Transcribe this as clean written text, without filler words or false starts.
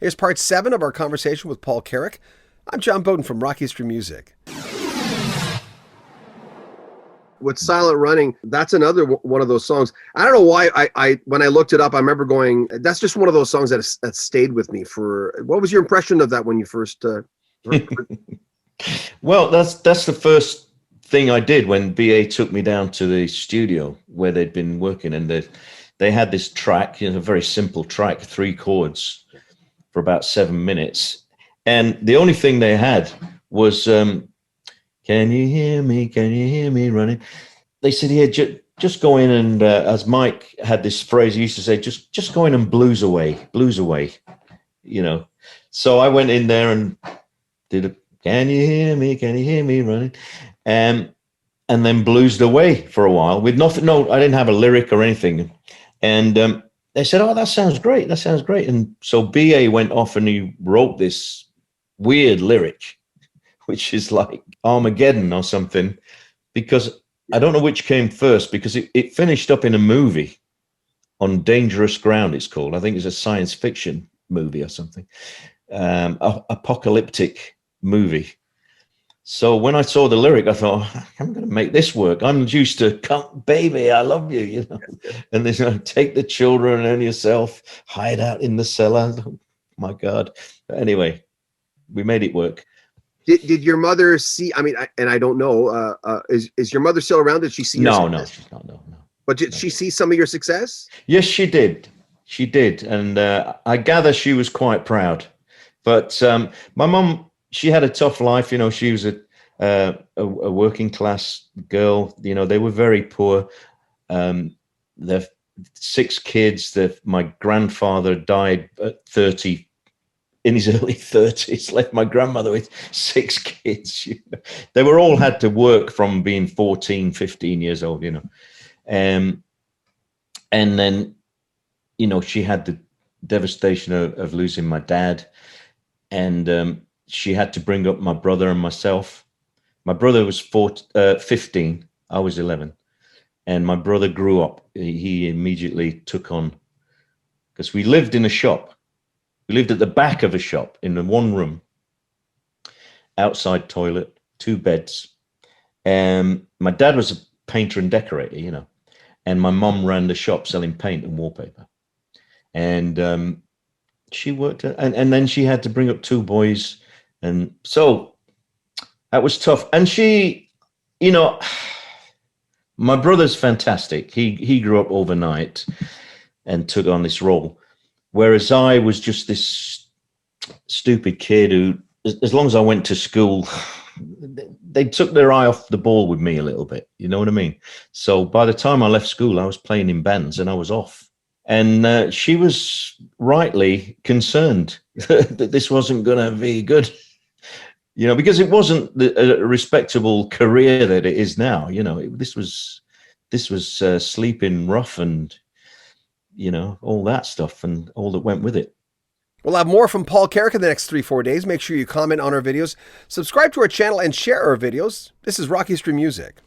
Here's part 7 of our conversation with Paul Carrack. I'm John Beaudin from Rock History Music. With Silent Running, that's another one of those songs. I don't know why I when I looked it up, I remember going, that's just one of those songs that stayed with me for. What was your impression of that when you first heard it? Well, that's the first thing I did when BA took me down to the studio where they'd been working, and they had this track, a very simple track, 3 chords for about 7 minutes. And the only thing they had was, can you hear me? Can you hear me running? They said, yeah, just go in and, as Mike had this phrase he used to say, just go in and blues away, you know. So I went in there and did a, can you hear me? Can you hear me running? And then bluesed away for a while with nothing. No, I didn't have a lyric or anything. And they said, oh, that sounds great. That sounds great. And so BA went off and he wrote this weird lyric, which is like Armageddon or something, because I don't know which came first, because it finished up in a movie, On Dangerous Ground it's called. I think it's a science fiction movie or something, apocalyptic movie. So when I saw the lyric, I thought, I'm going to make this work. I'm used to, come, baby, I love you, you know. And there's, take the children and yourself, hide out in the cellar. Oh, my God. But anyway, we made it work. Did your mother see? I mean, I don't know. Is your mother still around? Did she see? No, she's not. No. But did she see some of your success? Yes, she did. She did, and I gather she was quite proud. But my mum, she had a tough life. You know, she was a working class girl. You know, they were very poor. They're 6 kids. My grandfather died at 30. In his early 30s, left my grandmother with 6 kids. You know. They were all had to work from being 14, 15 years old, you know. And then, you know, she had the devastation of losing my dad. And she had to bring up my brother and myself. My brother was 15. I was 11. And my brother grew up. He immediately took on, because we lived in a shop. We lived at the back of a shop in one room, outside toilet, 2 beds. My dad was a painter and decorator, you know, and my mum ran the shop selling paint and wallpaper. And she worked, and then she had to bring up 2 boys. And so that was tough. And she, you know, my brother's fantastic. He grew up overnight and took on this role. Whereas I was just this stupid kid who, as long as I went to school, they took their eye off the ball with me a little bit. You know what I mean? So by the time I left school, I was playing in bands and I was off. And she was rightly concerned that this wasn't going to be good, you know, because it wasn't a respectable career that it is now. You know, this was sleeping rough and, you know, all that stuff and all that went with it. We'll have more from Paul Carrack in the next 3-4 days. Make sure you comment on our videos, subscribe to our channel, and share our videos. This is Rock History Music.